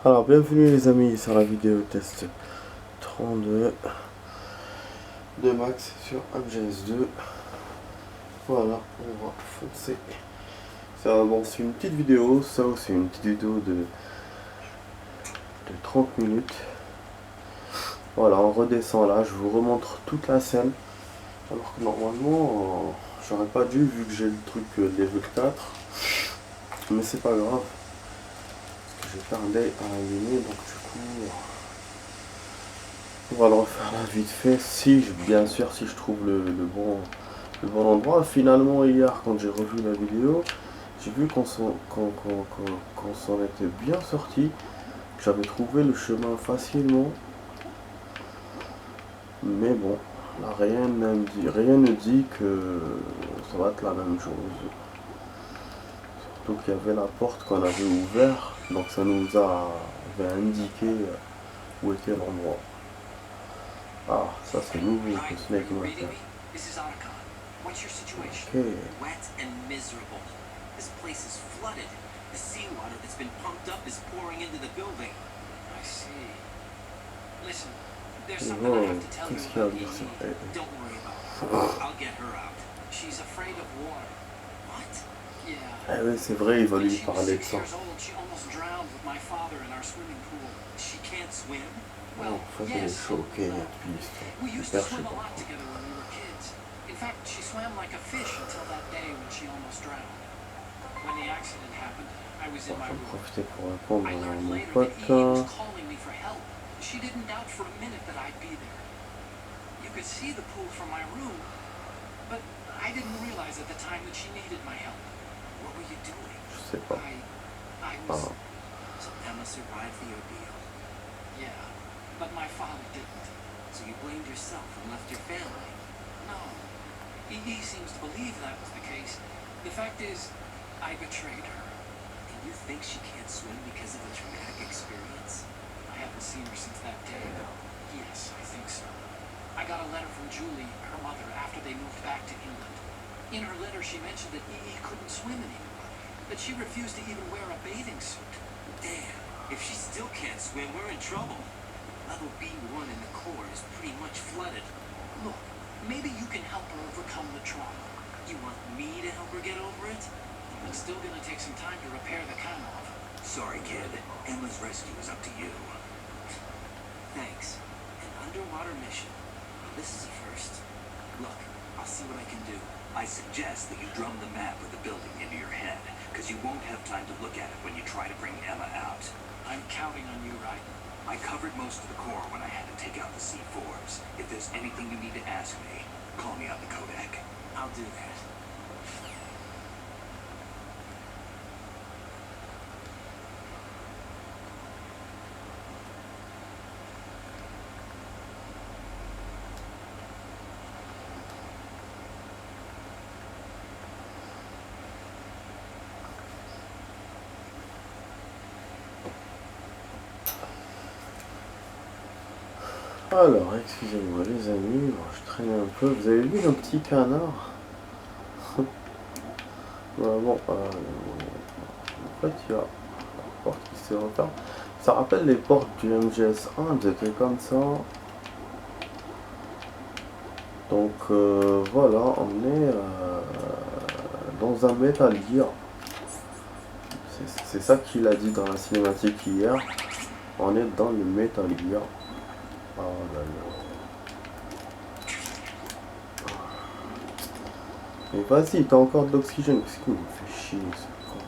Alors bienvenue les amis sur la vidéo test 32 de Max sur MGS2. Voilà, on va foncer. Ça, bon, c'est une petite vidéo, ça aussi une petite vidéo de 30 minutes. Voilà, on redescend là, je vous remontre toute la scène. Alors que normalement, j'aurais pas dû vu que j'ai le truc level 4. Mais c'est pas grave. Parce que j'ai tardé à allumer, donc du coup... On va le refaire là vite fait, bien sûr, si je trouve le bon endroit. Finalement, hier, quand j'ai revu la vidéo, j'ai vu qu'on s'en était bien sorti. J'avais trouvé le chemin facilement. Mais bon, là, rien ne dit que ça va être la même chose. Surtout qu'il y avait la porte qu'on avait ouverte, donc ça nous avait indiqué où était l'endroit. Ah, ça c'est nouveau que Snake m'a fait. What's your situation? Okay. Wet and miserable. This place is flooded. The seawater that's been pumped up is pouring into the building. I see. Listen, there's something I have to tell you about Edie. Don't worry about it. I'll get her out. She's afraid of water. What? Yeah. Ah oui, c'est vrai, il va lui parler de ça. She almost drowned with my father in our swimming pool. She can't swim? Well, yes. Okay, we used to swim a lot together when we were kids. In fact, she swam like a fish until that day when she almost drowned. When the accident happened, I was in my room. I learned later that Edie was calling me for help. She didn't doubt for a minute that I'd be there. You could see the pool from my room, but I didn't realize at the time that she needed my help. What were you doing? Je sais pas. I was... So Emma survived the ordeal. Yeah, but my father didn't. So you blamed yourself and left your family. No. He seems to believe that was the case. The fact is, I betrayed her. And you think she can't swim because of a traumatic experience? I haven't seen her since that day. Yes, I think so. I got a letter from Julie, her mother, after they moved back to England. In her letter, she mentioned that Edie couldn't swim anymore, that she refused to even wear a bathing suit. Damn, if she still can't swim, we're in trouble. Level B1 in the core is pretty much flooded. Look, maybe you can help her overcome the trauma. You want me to help her get over it? It's still gonna take some time to repair the Kanov. Sorry, kid. Emma's rescue is up to you. Thanks. An underwater mission. Well, this is a first. Look, I'll see what I can do. I suggest that you drum the map of the building into your head, because you won't have time to look at it when you try to bring Emma out. I'm counting on you, Raiden. I covered most of the core when I had to take out the C4s. If there's anything you need to ask me, call me on the codec. I'll do that. Alors, excusez-moi les amis, bon, je traîne un peu. Vous avez vu le petit canard? Bon, en fait, il y a la porte qui s'est refermée. Ça rappelle les portes du MGS1, elles étaient comme ça. Donc voilà, on est dans un Metal Gear. C'est ça qu'il a dit dans la cinématique hier. On est dans le Metal Gear. Oh là là. Mais vas-y, t'as encore de l'oxygène. Qu'est-ce qu'il me fait chier ce con.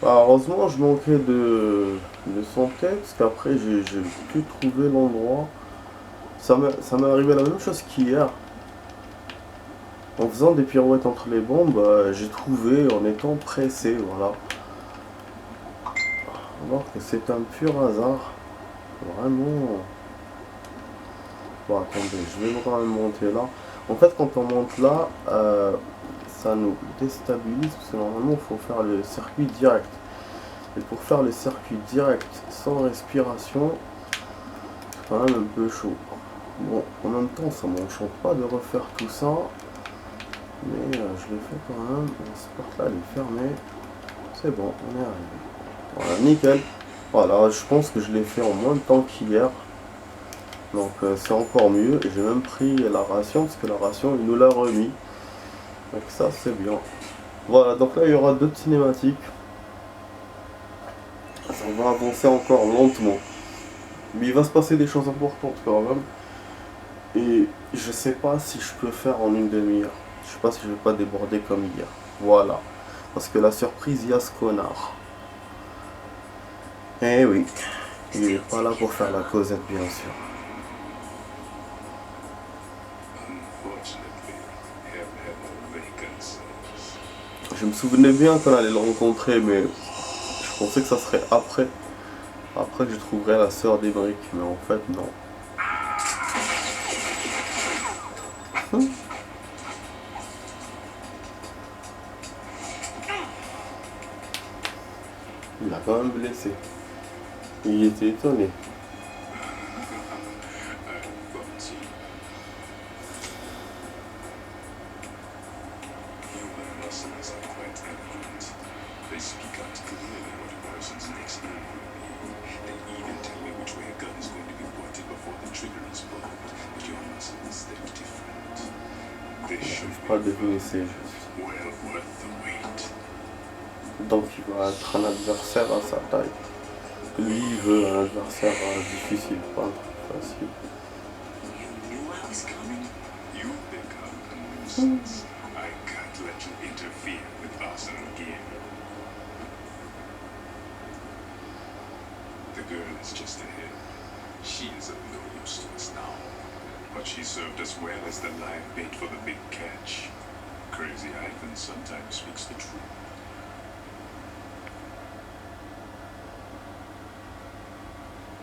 Bah, heureusement, je manquais de santé, parce qu'après j'ai pu trouver l'endroit. Ça m'est arrivé la même chose qu'hier. En faisant des pirouettes entre les bombes, j'ai trouvé en étant pressé, voilà. Alors que c'est un pur hasard. Vraiment. Bon, attendez, je vais quand même monter là. En fait, quand on monte là, ça nous déstabilise, parce que normalement, il faut faire le circuit direct. Et pour faire le circuit direct sans respiration, c'est quand même un peu chaud. Bon, en même temps, ça m'enchante pas de refaire tout ça. Mais je l'ai fait quand même. Cette porte là elle est fermée. C'est bon, on est arrivé. Voilà, nickel. Voilà, je pense que je l'ai fait en moins de temps qu'hier. Donc c'est encore mieux. Et j'ai même pris la ration parce que la ration il nous l'a remis. Donc ça c'est bien. Voilà, donc là il y aura d'autres cinématiques. On va avancer encore lentement. Mais il va se passer des choses importantes quand même. Et je sais pas si je peux faire en une demi-heure. Je sais pas si je vais pas déborder comme hier. Voilà. Parce que la surprise, il y a ce connard. Eh oui. Il est pas là pour faire la causette, bien sûr. Je me souvenais bien qu'on allait le rencontrer, mais je pensais que ça serait après. Après que je trouverais la sœur d'Emeric, mais en fait non. Il l'a quand même blessé. Il était étonné. Pas deviner ses gestes. Donc il va être un adversaire à sa taille. Lui il veut un adversaire difficile, pas un truc facile. The girl is just ahead. She is of no use to us now. But she served as well as the live bait for the big catch. Crazy Ivan sometimes speaks the truth.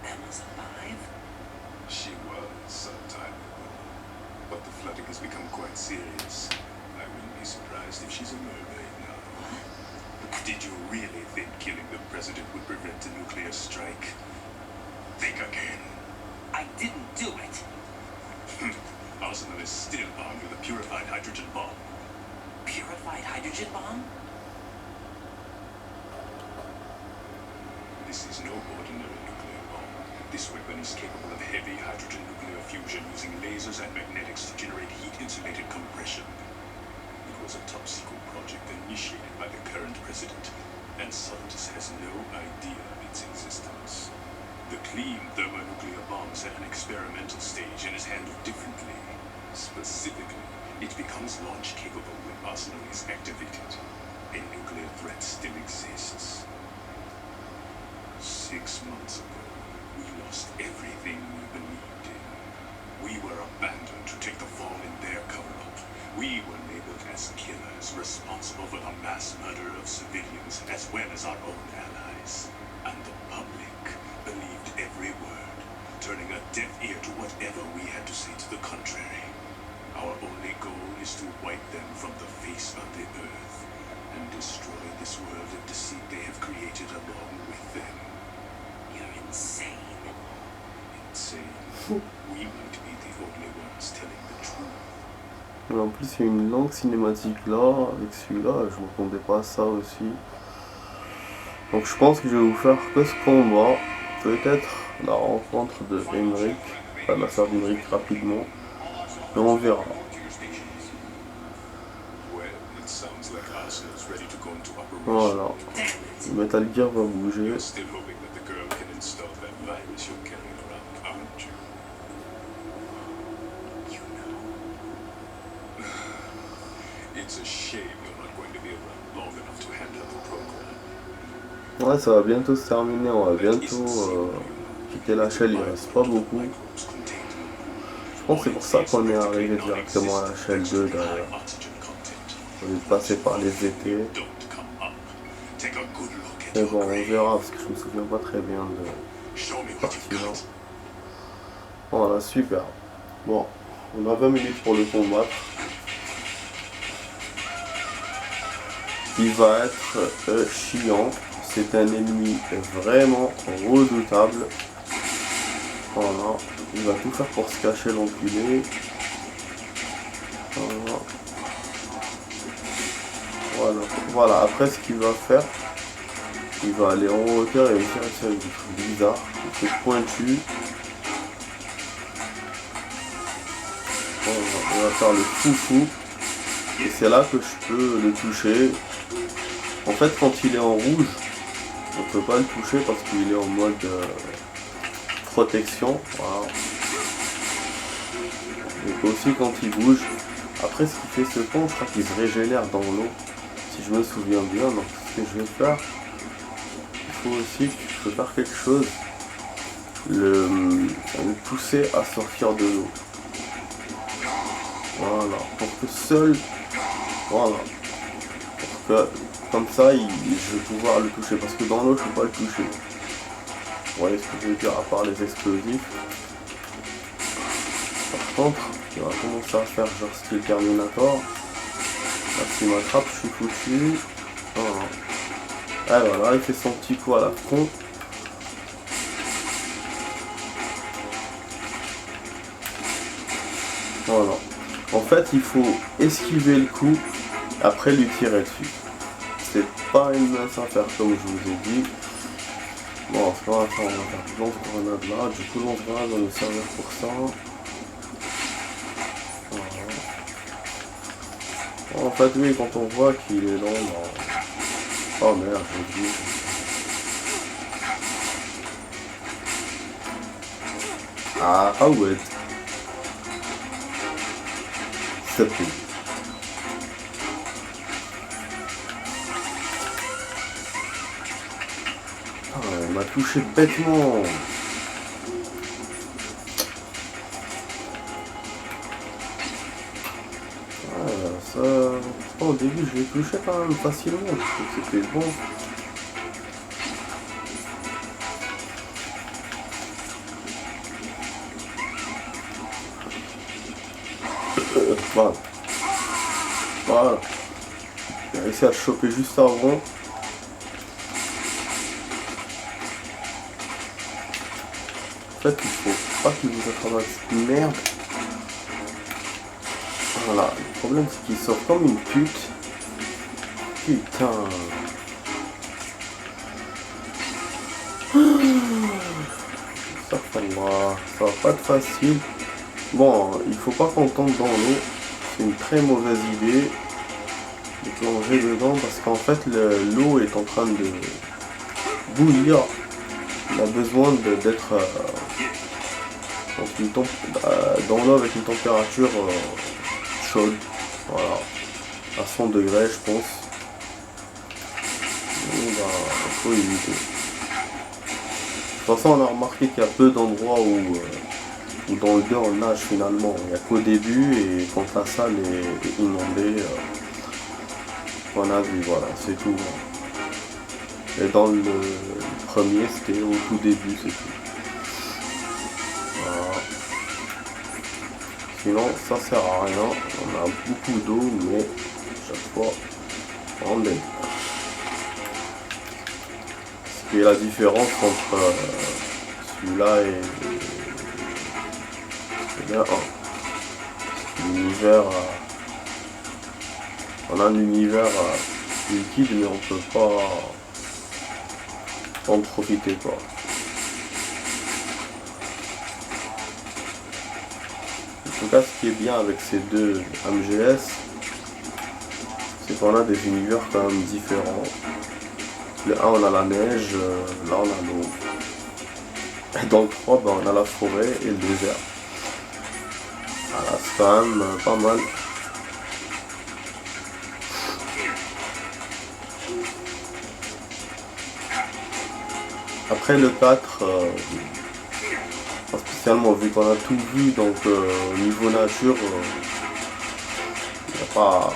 Emma's alive? She was some time ago. But the flooding has become quite serious. I wouldn't be surprised if she's a mermaid now. What? Did you really think killing the president would prevent a nuclear strike? Think again. I didn't do it. Arsenal is still armed with a purified hydrogen bomb. Purified hydrogen bomb? This is no ordinary nuclear bomb. This weapon is capable of heavy hydrogen nuclear fusion using lasers and magnetics to generate heat-insulated compression. It was a top-secret project initiated by the current president, and Soltis has no idea of its existence. The clean thermonuclear bombs at an experimental stage and is handled differently. Specifically, it becomes launch capable when Arsenal is activated. A nuclear threat still exists. 6 months ago, we lost everything we believed in. We were abandoned to take the fall in their cover-up. We were labeled as killers responsible for the mass murder of civilians as well as our own allies. And the public believed every word, turning a deaf ear to whatever we had to say to the contrary. Our only goal is to wipe them from the face of the earth and destroy this world of deceit they have created along with them. You're insane. Insane. We might be the only ones telling the truth. Mais en plus il y a une longue cinématique là, avec celui-là, je m'attendais pas à ça aussi. Donc je pense que je vais vous faire que ce combat, peut-être la rencontre de Emeric, enfin la sœur d'Emeric rapidement, mais on verra. Voilà, Metal Gear va bouger. Ouais, ça va bientôt se terminer, on va bientôt quitter la shell, il reste pas beaucoup. Je pense que c'est pour ça qu'on est arrivé directement à la shell 2 d'ailleurs. Au lieu de passer par les étés. Mais bon, on verra parce que je me souviens pas très bien de cette partie-là. Voilà, super. Bon, on a 20 minutes pour le combattre. Il va être chiant. C'est un ennemi vraiment redoutable. Voilà. Il va tout faire pour se cacher l'enculé. Voilà. voilà, après ce qu'il va faire, il va aller en hauteur et me faire une série de trucs bizarres, des trucs pointus. On va faire le foufou. Et c'est là que je peux le toucher. En fait, quand il est en rouge, on peut pas le toucher parce qu'il est en mode protection. Voilà. Et aussi quand il bouge. Après, ce qui fait ce pont, je crois qu'il se régénère dans l'eau. Si je me souviens bien. Donc, ce que je vais faire, il faut aussi que je peux faire quelque chose. Le pousser à sortir de l'eau. Voilà. Pour que seul. Voilà. Pour que, comme ça, je vais pouvoir le toucher. Parce que dans l'eau, je ne peux pas le toucher. Vous voyez ce que je veux dire, à part les explosifs. Par contre, il va commencer à faire genre style Terminator. Là, s'il m'attrape, je suis foutu. Voilà. Et voilà, il fait son petit coup à la con. Voilà. En fait, il faut esquiver le coup, après lui tirer dessus. C'est pas une mince affaire comme je vous ai dit. Bon, c'est pas grave, on va faire lance-grenade là. Du coup, lance-grenade va nous servir pour ça. Voilà. En fait, oui, quand on voit qu'il est long, oh merde, j'ai dit. Ah ouais. Ça pue. Ah, elle m'a touché bêtement. Ça... au début, je l'ai touché quand même facilement. C'était bon. Voilà. Voilà. J'ai réussi à le choper juste avant. En fait, il faut pas qu'il vous attrape cette merde. Voilà. Le problème, c'est qu'il sort comme une pute. Putain. Ça va pas être facile. Bon, il faut pas qu'on tombe dans l'eau. C'est une très mauvaise idée de plonger dedans parce qu'en fait l'eau est en train de bouillir. Il a besoin d'être dans l'eau avec une température chaude. Voilà. À 100 degrés je pense. Il faut éviter. De toute façon on a remarqué qu'il y a peu d'endroits où dans le 2 on nage finalement. Il n'y a qu'au début et quand la salle est inondée, on a vu, voilà, c'est tout. Et dans le premier, c'était au tout début, c'est tout. Voilà. Sinon, ça sert à rien. On a beaucoup d'eau, mais chaque fois, on est. Ce qui est la différence entre celui-là et l'univers, on a un univers liquide mais on peut pas en profiter quoi. En tout cas ce qui est bien avec ces deux MGS, c'est qu'on a des univers quand même différents. Le 1 on a la neige, là on a l'eau. Et dans le 3 ben, on a la forêt et le désert. Voilà, c'est quand même pas mal. Après le 4, pas spécialement vu qu'on a tout vu, donc au niveau nature, il n'y a pas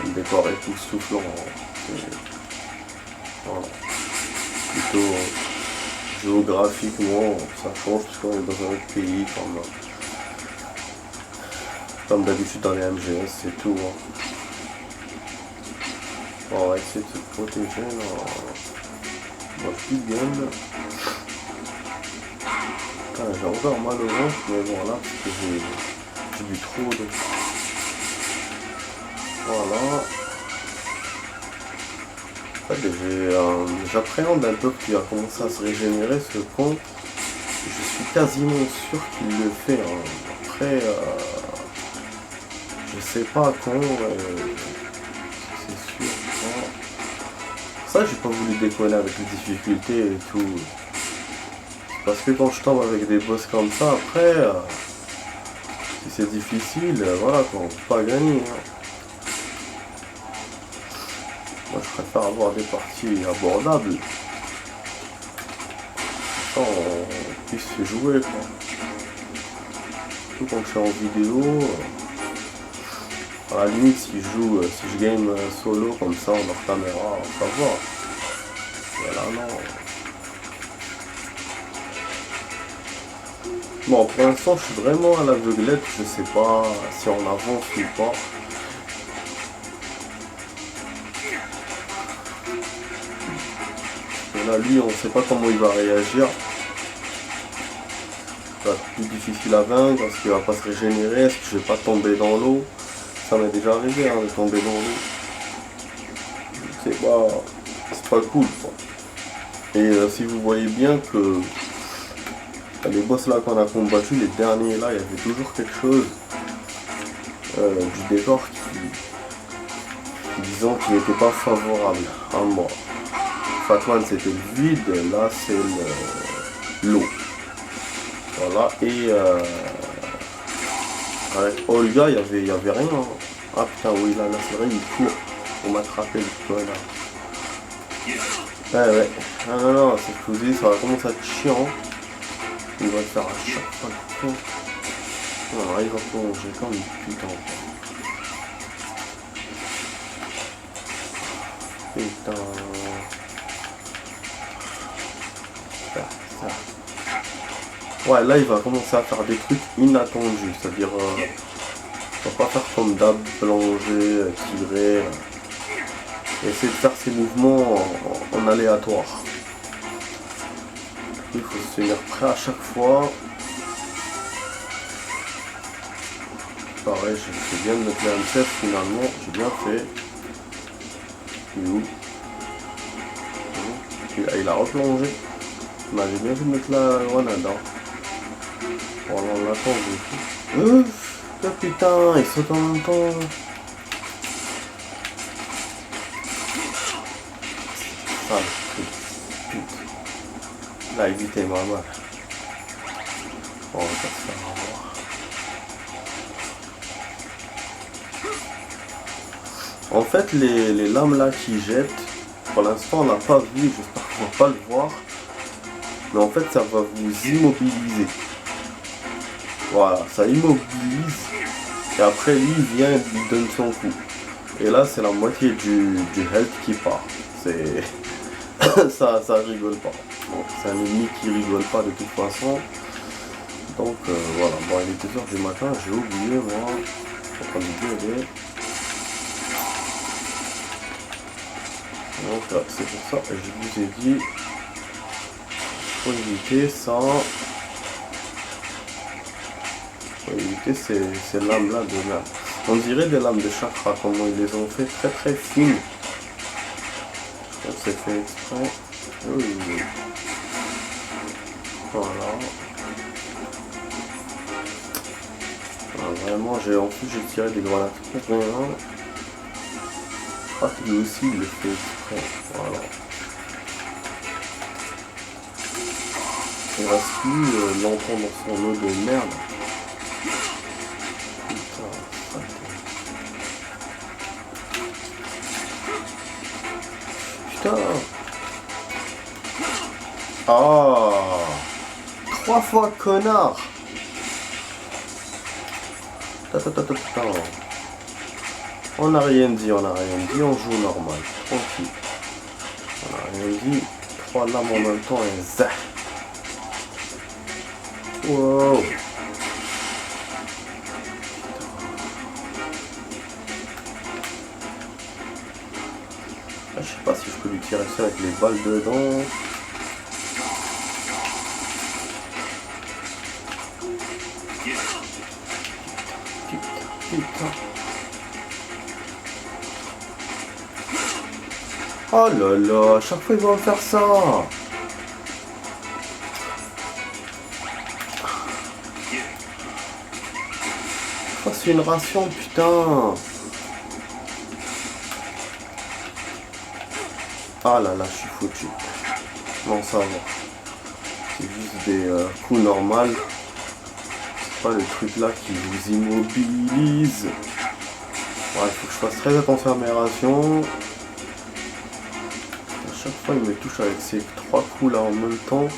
un décor époustouflant. Voilà. Plutôt géographiquement, ça change parce qu'on est dans un autre pays comme d'habitude dans les MGS, c'est tout. Hein. Bon, on va essayer de se protéger. Bon, plus de gun. J'ai encore mal au ventre, mais bon là, parce que j'ai bu trop de... Voilà. En fait, j'appréhende un peu qu'il va commencer à se régénérer ce con. Je suis quasiment sûr qu'il le fait. Hein. Après, je sais pas quand. C'est sûr. Hein. Ça, j'ai pas voulu déconner avec les difficultés et tout. Parce que quand je tombe avec des boss comme ça, après, si c'est difficile, voilà, quoi, on peut pas gagner. Hein. Moi, je préfère avoir des parties abordables. On puisse se jouer, quoi. Surtout quand je suis en vidéo. À la limite, si je game solo comme ça, en hors caméra, ça va. Et là, non. Bon, pour l'instant, je suis vraiment à l'aveuglette. Je sais pas si on avance ou pas. Et là, lui, on sait pas comment il va réagir. Ça va être plus difficile à vaincre parce qu'il va pas se régénérer. Est-ce que je vais pas tomber dans l'eau? Ça m'est déjà arrivé hein, de tomber dans l'eau. C'est pas cool, quoi. Et si vous voyez bien que les boss là qu'on a combattus, les derniers là, il y avait toujours quelque chose du décor disons qui n'était pas favorable à moi. Fatman c'était le vide, là c'est l'eau. Voilà, et avec Olga il y avait rien. Hein. Ah putain oui là c'est vrai, il court pour m'attraper le connard. Ouais. Non, c'est ce que je vous dis, ça va commencer à être chiant. Il va le faire à chaque fois le con. Non, il va plonger comme une putain. Putain. Ça. Ouais, là il va commencer à faire des trucs inattendus. C'est-à-dire, il va pas faire comme d'hab, plonger, tirer. Essayer de faire ses mouvements en aléatoire. Il faut se tenir prêt à chaque fois. Pareil, j'ai bien de mettre la M7 finalement, j'ai bien fait. Il est où? Il a replongé. Bah, j'ai bien fait de mettre la grenade. Hein. Voilà, on l'attend. Oh putain, il saute en même temps. Ah, putain. Là, évitez ma mal. On va pas se faire avoir. En fait, les lames là qui jettent, pour l'instant on n'a pas vu, j'espère qu'on va pas le voir. Mais en fait, ça va vous immobiliser. Voilà, ça immobilise. Et après, lui, il vient et il donne son coup. Et là, c'est la moitié du health qui part. C'est... ça rigole pas. Bon, c'est un ennemi qui rigole pas de toute façon. Donc voilà, bon il est 2h du matin, j'ai oublié moi. Je suis en train de gueuler. Donc là, c'est pour ça que je vous ai dit. Faut éviter ça. Faut éviter ces lames là de là. On dirait des lames de chakra, comment ils les ont fait très très fines. C'est fait exprès. Oui. Voilà. Vraiment, en plus j'ai tiré des grenades pour rien. Je crois que lui aussi il le fait exprès. Voilà. Il reste plus longtemps dans son eau de merde. Putain. Ah, 3 fois connard. On n'a rien dit, on joue normal, tranquille. On n'a rien dit, 3 lames en même temps et zah. Wow. Je sais pas si je peux lui tirer ça avec les balles dedans. Putain. Oh là là, à chaque fois ils vont me faire ça. Oh, c'est une ration, putain. Ah là là, je suis foutu. Non, ça va. C'est juste des coups normaux. C'est pas le truc là qui vous immobilise. Ouais, il faut que je fasse très attention à mes rations. À chaque fois, il me touche avec ces 3 coups là en même temps.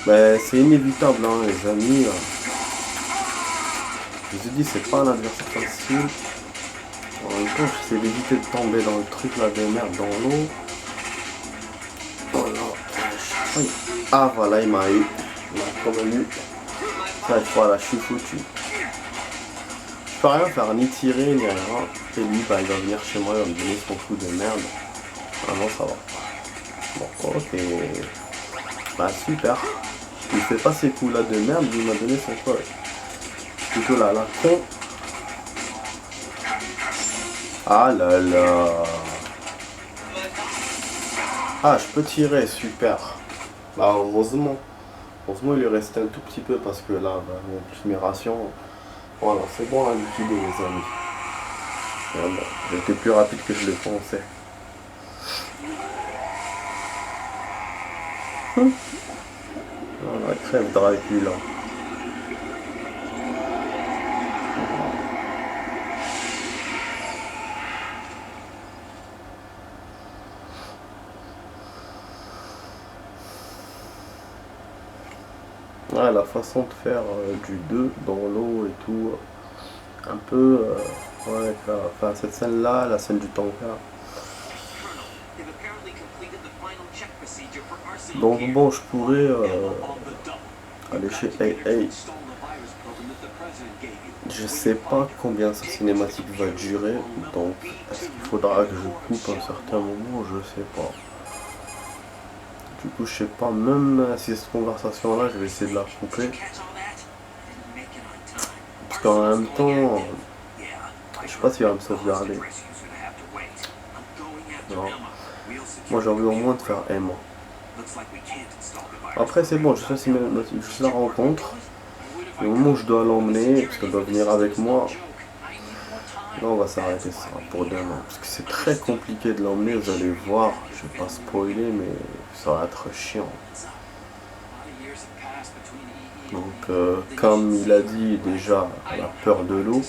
Ben, c'est inévitable, hein, les amis. Je vous ai dit, c'est pas un adversaire facile. En même temps, j'essaie d'éviter de tomber dans le truc là de merde dans l'eau. Voilà. Ah voilà, il m'a eu. Il m'a quand même eu. Ça, voilà, je suis foutu. Je peux rien faire, ni tirer, ni rien. Et lui, bah, il va venir chez moi, il va me donner son coup de merde. Ah non, ça va. Bon, ok. Bah, super. Il fait pas ces coups là de merde, il m'a donné son coup. Plutôt là, la con. Ah là là. Ah, je peux tirer, super. Bah, heureusement. Heureusement, il lui restait un tout petit peu parce que là, bah, plus mes rations. Voilà, c'est bon à liquider, les amis. Voilà, j'ai été plus rapide que je le pensais. Voilà, crève Dracula. Ouais, la façon de faire du 2 dans l'eau et tout, un peu, ouais, enfin cette scène là, la scène du tanker. Donc bon, je pourrais aller chez AA. Je sais pas combien sa cinématique va durer, donc est-ce qu'il faudra que je coupe à un certain moment, je sais pas. Du coup, je sais pas, même si cette conversation là, je vais essayer de la couper. Parce qu'en même temps, je sais pas s'il va me sauvegarder. Non. Moi j'ai envie au moins de faire Emma. Après c'est bon, je sais la rencontre. Le moment où je dois l'emmener, parce qu'elle doit venir avec moi, là on va s'arrêter ça pour demain. Parce que c'est très compliqué de l'emmener, vous allez voir. Je vais pas spoiler, mais ça va être chiant. Donc comme il a dit déjà, elle a peur de l'eau.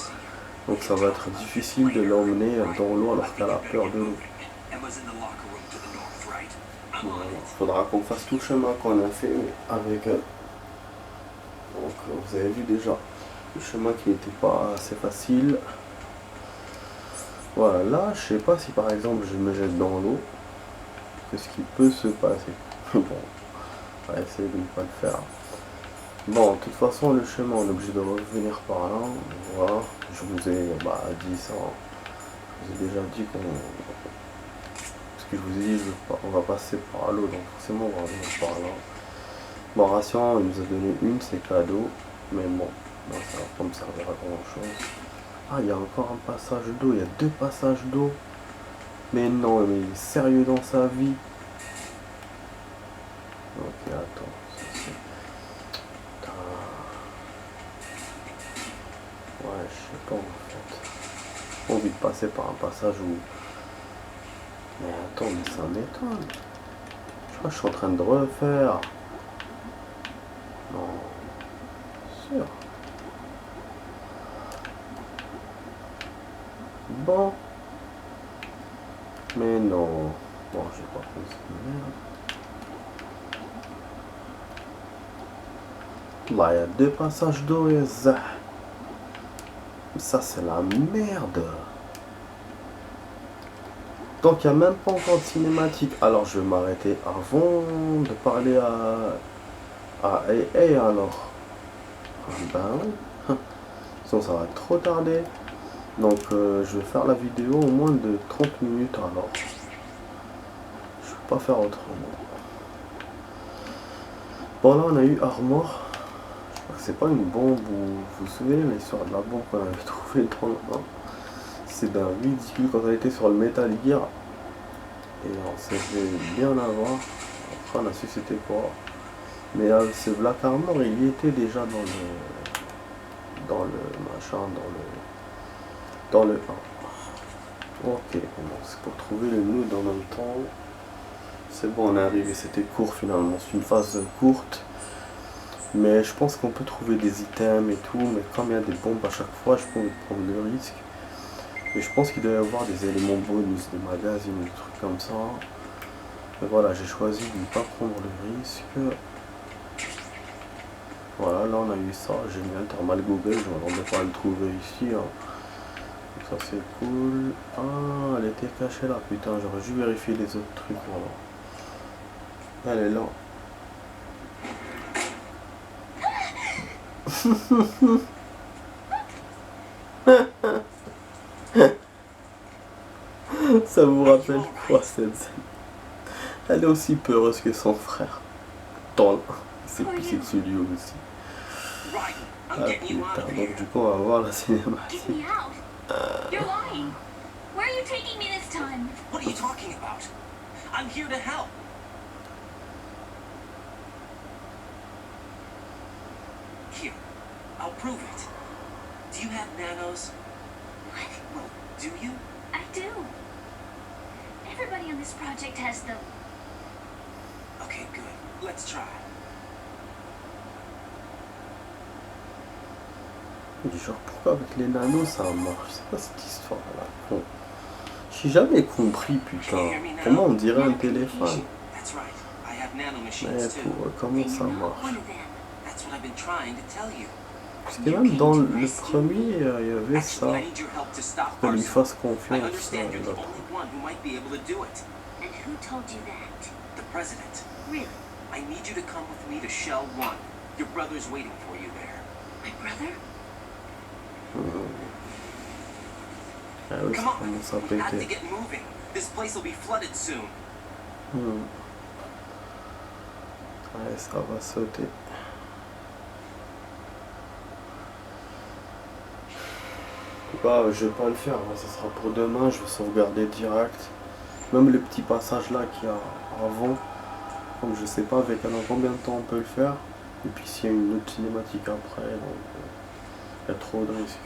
Donc ça va être difficile de l'emmener dans l'eau alors qu'elle a peur de l'eau. Il faudra qu'on fasse tout le chemin qu'on a fait avec elle. Donc vous avez vu déjà le chemin qui n'était pas assez facile. Voilà, là je sais pas si par exemple je me jette dans l'eau, qu'est-ce qui peut se passer. Bon, on va essayer de ne pas le faire. Bon, de toute façon le chemin on est obligé de revenir par là. Voilà, je vous ai dit ça. Je vous ai déjà dit qu'on... Ce que je vous ai dit, on va passer par l'eau, donc forcément on va revenir par là. Bon, ration, il nous a donné une, c'est cadeau, mais bon, ça va pas me servir à grand chose. Ah, il y a encore un passage d'eau, il y a 2 passages d'eau. Mais non, mais il est sérieux dans sa vie. Ok, attends, ça c'est... Ouais, je sais pas en fait. J'ai pas envie de passer par un passage où... Mais attends, mais ça m'étonne. Je crois que je suis en train de refaire. Non. Sûr. Bon. Mais non. Bon, j'ai pas fait ça. Merde. Là, il y a 2 passages d'eau et ça. Ça, c'est la merde. Donc il n'y a même pas encore de cinématique. Alors je vais m'arrêter avant de parler à AA alors. Ben oui. Sinon ça va trop tarder. Donc je vais faire la vidéo au moins de 30 minutes alors. Je ne peux pas faire autrement. Bon là on a eu Armor. Je crois que c'est pas une bombe ou vous vous souvenez l'histoire de la bombe qu'on avait trouvée dans le... C'est d'un ridicule quand elle était sur le Metal Gear. Et on s'est fait bien avoir. Après on a su c'était quoi. Mais ce Black Armor il y était déjà dans le machin, dans le 1. Ok, bon, c'est pour trouver le nœud en même temps. C'est bon, on est arrivé, c'était court finalement, c'est une phase courte. Mais je pense qu'on peut trouver des items et tout, mais comme il y a des bombes à chaque fois, je peux prendre le risque. Et je pense qu'il doit y avoir des éléments bonus, des magazines, des trucs comme ça. Mais voilà, j'ai choisi de ne pas prendre le risque. Voilà, là on a eu ça, génial, thermal Google, je m'attendais pas à le trouver ici. Hein. Donc ça c'est cool. Ah, elle était cachée là, putain, j'aurais dû vérifier les autres trucs, voilà. Elle est là. Ça vous rappelle quoi cette scène? Elle est aussi peureuse que son frère. Dans c'est pissé dessus lui aussi. Ah putain, donc du coup on va voir la cinématique. Get me out! You're lying! Where are you taking me this time? What are you talking about? I'm here to help. Here, I'll prove it. Do you have nanos? What? Well, do you? I do. Everybody on this project has them. Okay, good. Let's try. Du genre pourquoi avec les nanos ça marche? C'est pas cette histoire là. Bon. J'ai jamais compris putain. Comment on dirait un téléphone? That's right. I have nano Mais machines too. pour comment Then ça you're not marche? one of them. That's what I've been trying to tell you. Parce que même dans le premier, il y avait ça. Actually, I need your help to stop Qu'on lui Arson. fasse I confiance. understand you're the L'autre. only one who might be able to do it. And who told you that? The president. Really? I need you to come with me to Shell 1. Your brother's waiting for you there. My brother? Ah oui, ça Come on. commence à We have to péter. get moving. This place will be flooded soon. Ouais, ça va sauter. Bah, je vais pas le faire, hein, ça sera pour demain, je vais sauvegarder direct. Même les petits passages là qu'il y a avant, comme je sais pas avec combien de temps on peut le faire. Et puis s'il y a une autre cinématique après, donc il y a trop de risques.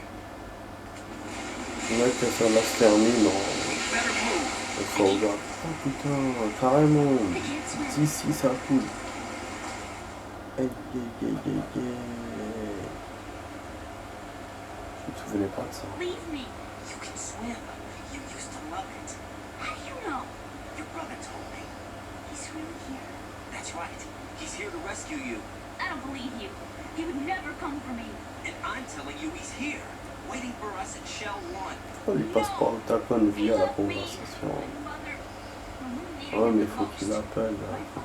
Le mec ça là se termine, non, Better move. on sauvegarde. Oh putain, carrément, I can't swim. ici ça coule. Aïe aïe aïe aïe aïe. Je me souvenais pas de ça. Leave me. You can swim. You used to love it. How do you know? Your brother told me. He's really here. That's right. He's here to rescue you. I don't believe you. He would never come for me. And I'm telling you he's here, waiting for us at Shell 1. Oh, il passe par le tacon via la conversation. Ouais, mais il faut qu'il appelle.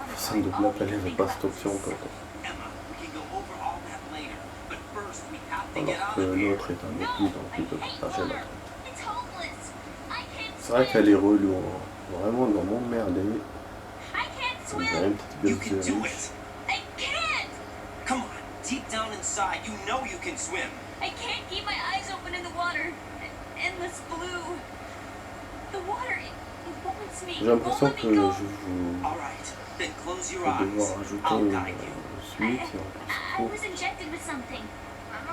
Personne ne l'appelle, il veut pas cette option peut-être. Emma, we can go over all that later. But first we have to get Alors out que of here. l'autre est avec lui, donc il peut partager la tête. It's hopeless. I can't C'est vrai swim. qu'elle est relou, hein. Vraiment dans mon merdé. I can't On dirait swim. une petite You gueule can de do riche. it. I can't. Come on, deep down inside, you know you can swim. I can't keep my eyes open in the water. Endless blue. The water, it wants me. J'ai l'impression que je go. vous All right, then close your vais eyes. devoir rajouter I'll une guide you. suite et en plus I court. was injected with something.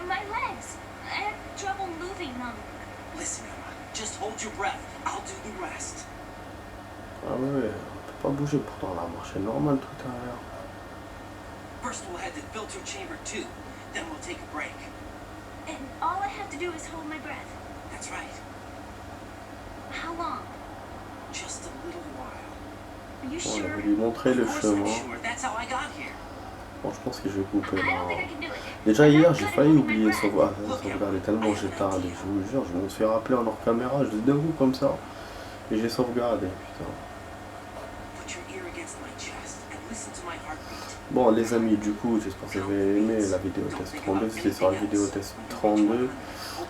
My legs. I have trouble moving them. Listen, Emma, just hold your breath. I'll do the rest. Ah ouais, on peut pas bouger pourtant la marche est normale tout à l'heure. First we'll head to filter chamber 2, then we'll take a break. And all I have to do is hold my breath. That's right, How long? just a little while. Are you Bon, on sure? va lui montrer le Of course I'm chemin. sure, that's how I got here. Bon, je pense que je vais couper I là. don't think I can do it. Déjà I'm not hier, j'ai good at failli holding my oublier breath. sauvegarder tellement j'ai tardé. Je vous jure, je me suis rappelé en hors caméra, je dis debout comme ça. Et j'ai sauvegardé, putain. Put your ear against my chest and listen to my heartbeat. Bon les amis, du coup, j'espère que vous avez aimé la vidéo test 32. C'était sur la vidéo test 32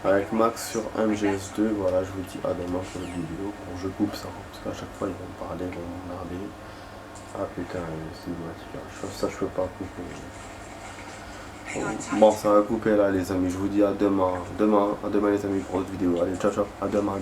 avec Max sur MGS2. Voilà, je vous dis à demain pour une vidéo. Bon, je coupe ça, parce qu'à chaque fois ils vont me parler, ils vont m'emmerder. Ah putain, c'est une ça je peux pas couper. Hang on tight. Bon, ça va couper là les amis, je vous dis à demain les amis pour autre vidéo. Allez, ciao ciao, à demain.